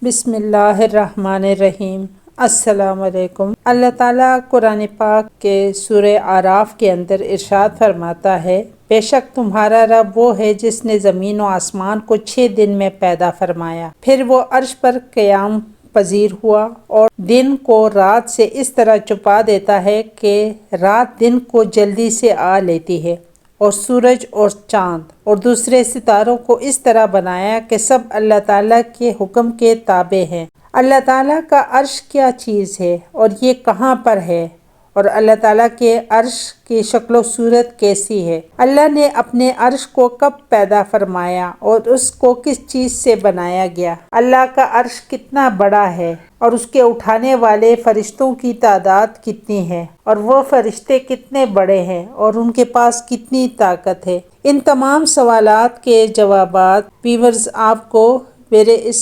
بسم اللہ الرحمن الرحیم۔ السلام علیکم۔ اللہ تعالیٰ قرآن پاک کے سورہ اعراف کے اندر ارشاد فرماتا ہے، بے شک تمہارا رب وہ ہے جس نے زمین و آسمان کو 6 دن میں پیدا فرمایا، پھر وہ عرش پر قیام پذیر ہوا اور دن کو رات سے اس طرح چھپا دیتا ہے کہ رات دن کو جلدی سے آ لیتی ہے، اور سورج اور چاند اور دوسرے ستاروں کو اس طرح بنایا کہ سب اللہ تعالیٰ کے حکم کے تابع ہیں۔ اللہ تعالیٰ کا عرش کیا چیز ہے اور یہ کہاں پر ہے، اور اللہ تعالیٰ کے عرش کی شکل و صورت کیسی ہے؟ اللہ نے اپنے عرش کو کب پیدا فرمایا اور اس کو کس چیز سے بنایا گیا؟ اللہ کا عرش کتنا بڑا ہے اور اس کے اٹھانے والے فرشتوں کی تعداد کتنی ہے، اور وہ فرشتے کتنے بڑے ہیں اور ان کے پاس کتنی طاقت ہے؟ ان تمام سوالات کے جوابات ویورز آپ کو میرے اس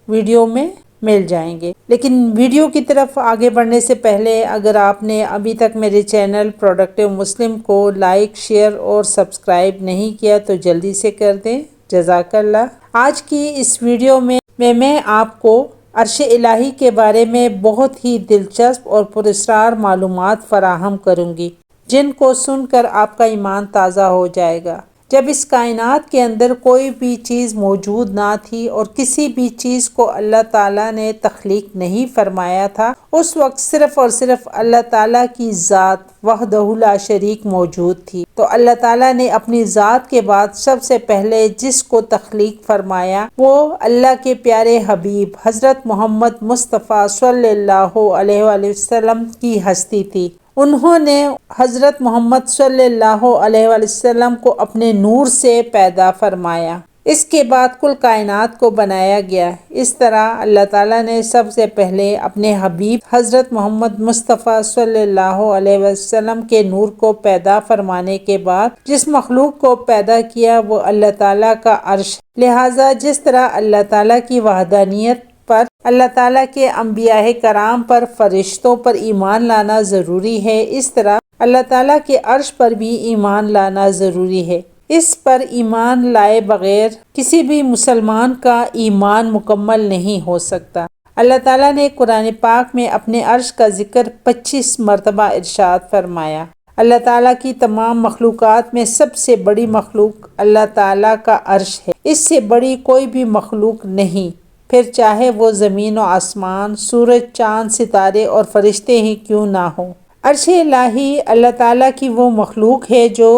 ویڈیو میں مل جائیں گے، لیکن ویڈیو کی طرف آگے بڑھنے سے پہلے اگر آپ نے ابھی تک میرے چینل پروڈکٹیو مسلم کو لائک، شیئر اور سبسکرائب نہیں کیا تو جلدی سے کر دیں، جزاک اللہ۔ آج کی اس ویڈیو میں آپ کو عرش الہی کے بارے میں بہت ہی دلچسپ اور پراسرار معلومات فراہم کروں گی، جن کو سن کر آپ کا ایمان تازہ ہو جائے گا۔ جب اس کائنات کے اندر کوئی بھی چیز موجود نہ تھی اور کسی بھی چیز کو اللہ تعالیٰ نے تخلیق نہیں فرمایا تھا، اس وقت صرف اور صرف اللہ تعالیٰ کی ذات وحدہ لا شریک موجود تھی۔ تو اللہ تعالیٰ نے اپنی ذات کے بعد سب سے پہلے جس کو تخلیق فرمایا وہ اللہ کے پیارے حبیب حضرت محمد مصطفیٰ صلی اللہ علیہ وآلہ وسلم کی ہستی تھی۔ انہوں نے حضرت محمد صلی اللہ علیہ وآلہ وسلم کو اپنے نور سے پیدا فرمایا، اس کے بعد کل کائنات کو بنایا گیا۔ اس طرح اللہ تعالیٰ نے سب سے پہلے اپنے حبیب حضرت محمد مصطفیٰ صلی اللہ علیہ وسلم کے نور کو پیدا فرمانے کے بعد جس مخلوق کو پیدا کیا وہ اللہ تعالیٰ کا عرش۔ لہٰذا جس طرح اللہ تعالیٰ کی وحدانیت پر، اللہ تعالیٰ کے انبیاء کرام پر، فرشتوں پر ایمان لانا ضروری ہے، اس طرح اللہ تعالیٰ کے عرش پر بھی ایمان لانا ضروری ہے۔ اس پر ایمان لائے بغیر کسی بھی مسلمان کا ایمان مکمل نہیں ہو سکتا۔ اللہ تعالیٰ نے قرآن پاک میں اپنے عرش کا ذکر 25 مرتبہ ارشاد فرمایا۔ اللہ تعالیٰ کی تمام مخلوقات میں سب سے بڑی مخلوق اللہ تعالیٰ کا عرش ہے، اس سے بڑی کوئی بھی مخلوق نہیں، پھر چاہے وہ زمین و آسمان، سورج، چاند، ستارے اور فرشتے ہی کیوں نہ ہوں۔ عرش الہی اللہ تعالیٰ کی وہ مخلوق ہے جو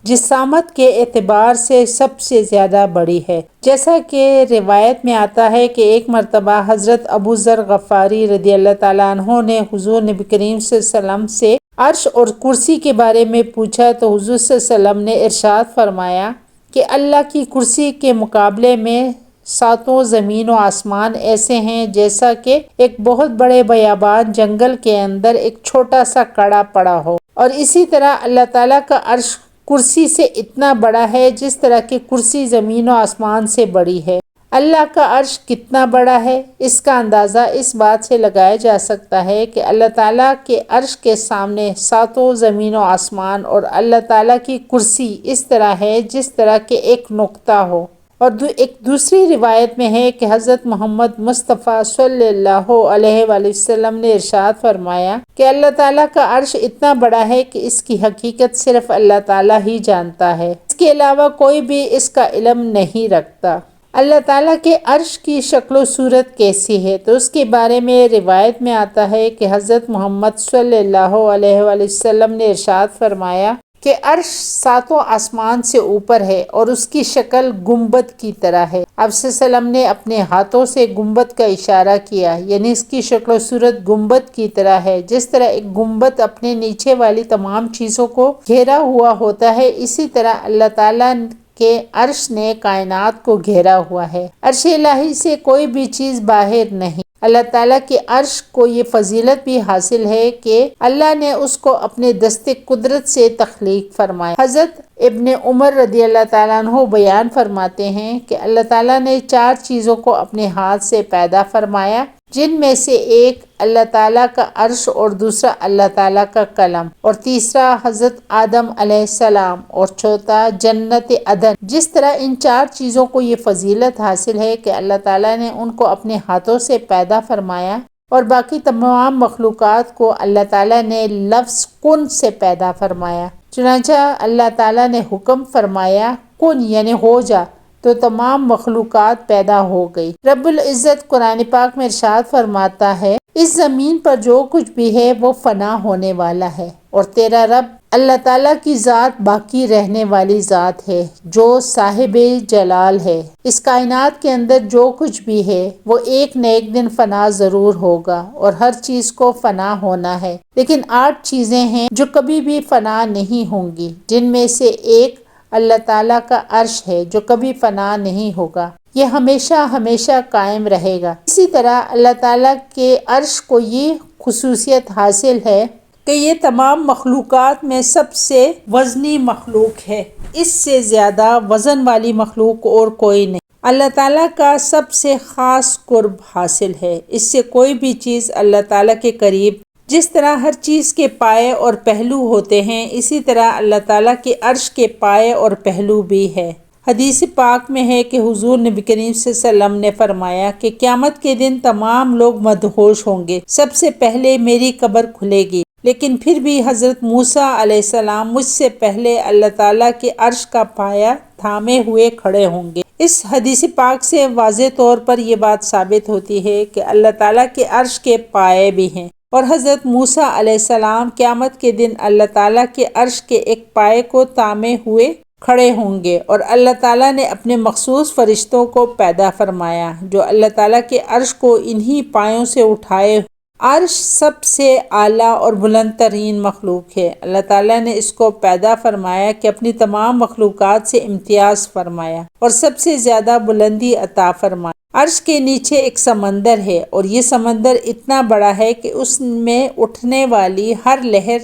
جسامت کے اعتبار سے سب سے زیادہ بڑی ہے، جیسا کہ روایت میں آتا ہے کہ ایک مرتبہ حضرت ابو ذر غفاری رضی اللہ تعالیٰ عنہ نے حضور نبی کریم صلی اللہ علیہ وسلم سے عرش اور کرسی کے بارے میں پوچھا تو حضور صلی اللہ علیہ وسلم نے ارشاد فرمایا کہ اللہ کی کرسی کے مقابلے میں 7 زمین و آسمان ایسے ہیں جیسا کہ ایک بہت بڑے بیابان جنگل کے اندر ایک چھوٹا سا کڑا پڑا ہو، اور اسی طرح اللہ تعالیٰ کا عرش کرسی سے اتنا بڑا ہے جس طرح کہ کرسی زمین و آسمان سے بڑی ہے۔ اللہ کا عرش کتنا بڑا ہے، اس کا اندازہ اس بات سے لگایا جا سکتا ہے کہ اللہ تعالیٰ کے عرش کے سامنے 7 زمین و آسمان اور اللہ تعالیٰ کی کرسی اس طرح ہے جس طرح کہ ایک نقطہ ہو۔ اور ایک دوسری روایت میں ہے کہ حضرت محمد مصطفیٰ صلی اللہ علیہ وآلہ وسلم نے ارشاد فرمایا کہ اللہ تعالیٰ کا عرش اتنا بڑا ہے کہ اس کی حقیقت صرف اللہ تعالیٰ ہی جانتا ہے، اس کے علاوہ کوئی بھی اس کا علم نہیں رکھتا۔ اللہ تعالیٰ کے عرش کی شکل و صورت کیسی ہے تو اس کے بارے میں روایت میں آتا ہے کہ حضرت محمد صلی اللہ علیہ وآلہ وسلم نے ارشاد فرمایا کہ عرش 7 آسمان سے اوپر ہے اور اس کی شکل گنبد کی طرح ہے۔ آپ صلی اللہ علیہ وسلم نے اپنے ہاتھوں سے گنبد کا اشارہ کیا، یعنی اس کی شکل و صورت گنبد کی طرح ہے۔ جس طرح ایک گنبد اپنے نیچے والی تمام چیزوں کو گھیرا ہوا ہوتا ہے، اسی طرح اللہ تعالیٰ کے عرش نے کائنات کو گھیرا ہوا ہے۔ عرش الہی سے کوئی بھی چیز باہر نہیں۔ اللہ تعالیٰ کے عرش کو یہ فضیلت بھی حاصل ہے کہ اللہ نے اس کو اپنے دست قدرت سے تخلیق فرمایا۔ حضرت ابن عمر رضی اللہ تعالیٰ عنہ بیان فرماتے ہیں کہ اللہ تعالیٰ نے 4 چیزوں کو اپنے ہاتھ سے پیدا فرمایا، جن میں سے ایک اللہ تعالیٰ کا عرش اور دوسرا اللہ تعالیٰ کا قلم اور تیسرا حضرت آدم علیہ السلام اور چوتھا جنت عدن۔ جس طرح ان چار چیزوں کو یہ فضیلت حاصل ہے کہ اللہ تعالیٰ نے ان کو اپنے ہاتھوں سے پیدا فرمایا اور باقی تمام مخلوقات کو اللہ تعالیٰ نے لفظ کن سے پیدا فرمایا۔ چنانچہ اللہ تعالیٰ نے حکم فرمایا کن یعنی ہو جا، تو تمام مخلوقات پیدا ہو گئی۔ رب العزت قرآن پاک میں ارشاد فرماتا ہے اس زمین پر جو کچھ بھی ہے وہ فنا ہونے والا ہے، اور تیرا رب اللہ تعالیٰ کی ذات باقی رہنے والی ذات ہے جو صاحب جلال ہے۔ اس کائنات کے اندر جو کچھ بھی ہے وہ ایک نہ ایک دن فنا ضرور ہوگا، اور ہر چیز کو فنا ہونا ہے، لیکن 8 چیزیں ہیں جو کبھی بھی فنا نہیں ہوں گی، جن میں سے ایک اللہ تعالیٰ کا عرش ہے جو کبھی فنا نہیں ہوگا، یہ ہمیشہ ہمیشہ قائم رہے گا۔ اسی طرح اللہ تعالیٰ کے عرش کو یہ خصوصیت حاصل ہے کہ یہ تمام مخلوقات میں سب سے وزنی مخلوق ہے، اس سے زیادہ وزن والی مخلوق اور کوئی نہیں۔ اللہ تعالیٰ کا سب سے خاص قرب حاصل ہے، اس سے کوئی بھی چیز اللہ تعالیٰ کے قریب، جس طرح ہر چیز کے پائے اور پہلو ہوتے ہیں اسی طرح اللہ تعالیٰ کے عرش کے پائے اور پہلو بھی ہے۔ حدیث پاک میں ہے کہ حضور نبی کریم صلی اللہ علیہ وسلم نے فرمایا کہ قیامت کے دن تمام لوگ مدہوش ہوں گے، سب سے پہلے میری قبر کھلے گی، لیکن پھر بھی حضرت موسیٰ علیہ السلام مجھ سے پہلے اللہ تعالیٰ کے عرش کا پایا تھامے ہوئے کھڑے ہوں گے۔ اس حدیث پاک سے واضح طور پر یہ بات ثابت ہوتی ہے کہ اللہ تعالیٰ کے عرش کے پائے بھی ہیں، اور حضرت موسیٰ علیہ السلام قیامت کے دن اللہ تعالیٰ کے عرش کے ایک پائے کو تامے ہوئے کھڑے ہوں گے، اور اللہ تعالیٰ نے اپنے مخصوص فرشتوں کو پیدا فرمایا جو اللہ تعالیٰ کے عرش کو انہی پایوں سے اٹھائے۔ عرش سب سے اعلیٰ اور بلند ترین مخلوق ہے، اللہ تعالیٰ نے اس کو پیدا فرمایا کہ اپنی تمام مخلوقات سے امتیاز فرمایا اور سب سے زیادہ بلندی عطا فرمایا۔ عرش کے نیچے ایک سمندر ہے، اور یہ سمندر اتنا بڑا ہے کہ اس میں اٹھنے والی ہر لہر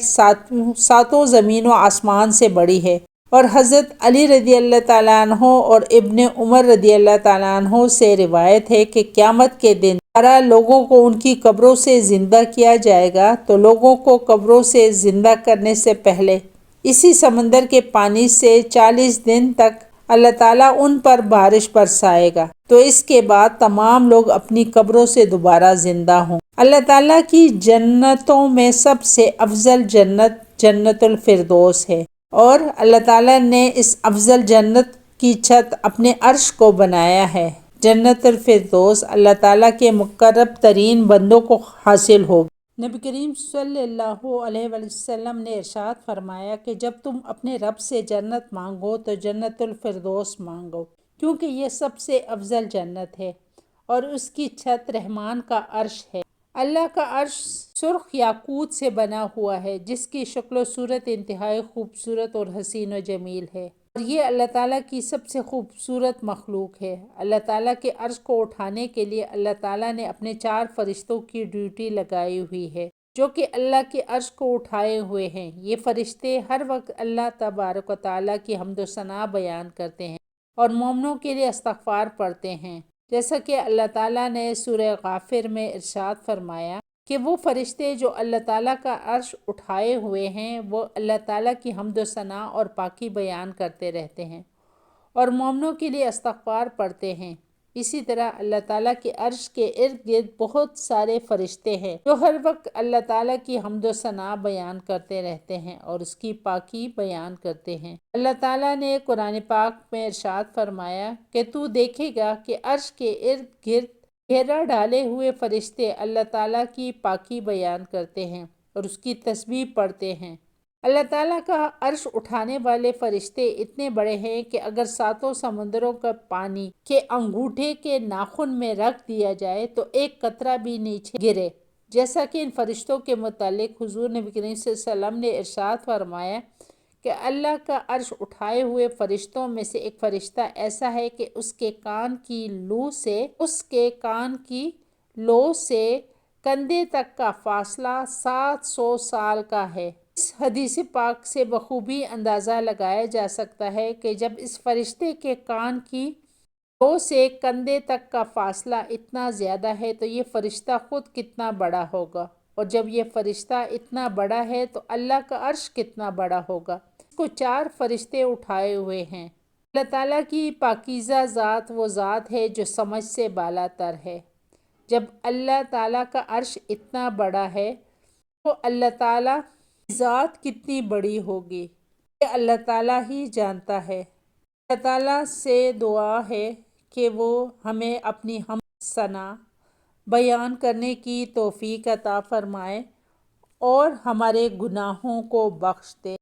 ساتوں زمین و آسمان سے بڑی ہے، اور حضرت علی رضی اللہ تعالیٰ عنہ اور ابن عمر رضی اللہ تعالیٰ عنہ سے روایت ہے کہ قیامت کے دن لوگوں کو ان کی قبروں سے زندہ کیا جائے گا، تو لوگوں کو قبروں سے زندہ کرنے سے پہلے اسی سمندر کے پانی سے 40 دن تک اللہ تعالیٰ ان پر بارش برسائے گا، تو اس کے بعد تمام لوگ اپنی قبروں سے دوبارہ زندہ ہوں۔ اللہ تعالیٰ کی جنتوں میں سب سے افضل جنت جنت الفردوس ہے، اور اللہ تعالیٰ نے اس افضل جنت کی چھت اپنے عرش کو بنایا ہے۔ جنت الفردوس اللہ تعالیٰ کے مقرب ترین بندوں کو حاصل ہوگی۔ نبی کریم صلی اللہ علیہ وسلم نے ارشاد فرمایا کہ جب تم اپنے رب سے جنت مانگو تو جنت الفردوس مانگو، کیونکہ یہ سب سے افضل جنت ہے، اور اس کی چھت رحمان کا عرش ہے۔ اللہ کا عرش سرخ یاقوت سے بنا ہوا ہے، جس کی شکل و صورت انتہائی خوبصورت اور حسین و جمیل ہے، اور یہ اللہ تعالیٰ کی سب سے خوبصورت مخلوق ہے۔ اللہ تعالیٰ کے عرش کو اٹھانے کے لیے اللہ تعالیٰ نے اپنے 4 فرشتوں کی ڈیوٹی لگائی ہوئی ہے، جو کہ اللہ کے عرش کو اٹھائے ہوئے ہیں۔ یہ فرشتے ہر وقت اللہ تبارک و تعالیٰ کی حمد و ثنا بیان کرتے ہیں اور مومنوں کے لیے استغفار پڑھتے ہیں، جیسا کہ اللہ تعالیٰ نے سورہ غافر میں ارشاد فرمایا کہ وہ فرشتے جو اللہ تعالیٰ کا عرش اٹھائے ہوئے ہیں وہ اللہ تعالیٰ کی حمد و ثنا اور پاکی بیان کرتے رہتے ہیں اور مومنوں کے لیے استغفار پڑھتے ہیں۔ اسی طرح اللہ تعالیٰ کے عرش کے ارد گرد بہت سارے فرشتے ہیں جو ہر وقت اللہ تعالیٰ کی حمد و ثنا بیان کرتے رہتے ہیں اور اس کی پاکی بیان کرتے ہیں۔ اللہ تعالیٰ نے قرآن پاک میں ارشاد فرمایا کہ تو دیکھے گا کہ عرش کے ارد گرد گھیرا ڈالے ہوئے فرشتے اللہ تعالیٰ کی پاکی بیان کرتے ہیں اور اس کی تسبیح پڑھتے ہیں۔ اللہ تعالیٰ کا عرش اٹھانے والے فرشتے اتنے بڑے ہیں کہ اگر 7 سمندروں کا پانی کے انگوٹھے کے ناخن میں رکھ دیا جائے تو ایک قطرہ بھی نیچے گرے، جیسا کہ ان فرشتوں کے متعلق حضور نبی کریم صلی اللہ علیہ وسلم نے ارشاد فرمایا کہ اللہ کا عرش اٹھائے ہوئے فرشتوں میں سے ایک فرشتہ ایسا ہے کہ اس کے کان کی لو سے کندھے تک کا فاصلہ 700 سال کا ہے۔ اس حدیث پاک سے بخوبی اندازہ لگایا جا سکتا ہے کہ جب اس فرشتے کے کان کی دو سے کندھے تک کا فاصلہ اتنا زیادہ ہے تو یہ فرشتہ خود کتنا بڑا ہوگا، اور جب یہ فرشتہ اتنا بڑا ہے تو اللہ کا عرش کتنا بڑا ہوگا۔ اس کو 4 فرشتے اٹھائے ہوئے ہیں۔ اللہ تعالیٰ کی پاکیزہ ذات وہ ذات ہے جو سمجھ سے بالا تر ہے۔ جب اللہ تعالیٰ کا عرش اتنا بڑا ہے تو اللہ تعالیٰ کی ذات کتنی بڑی ہوگی، یہ اللہ تعالیٰ ہی جانتا ہے۔ اللہ تعالیٰ سے دعا ہے کہ وہ ہمیں اپنی حمد ثنا بیان کرنے کی توفیق عطا فرمائے اور ہمارے گناہوں کو بخش دے۔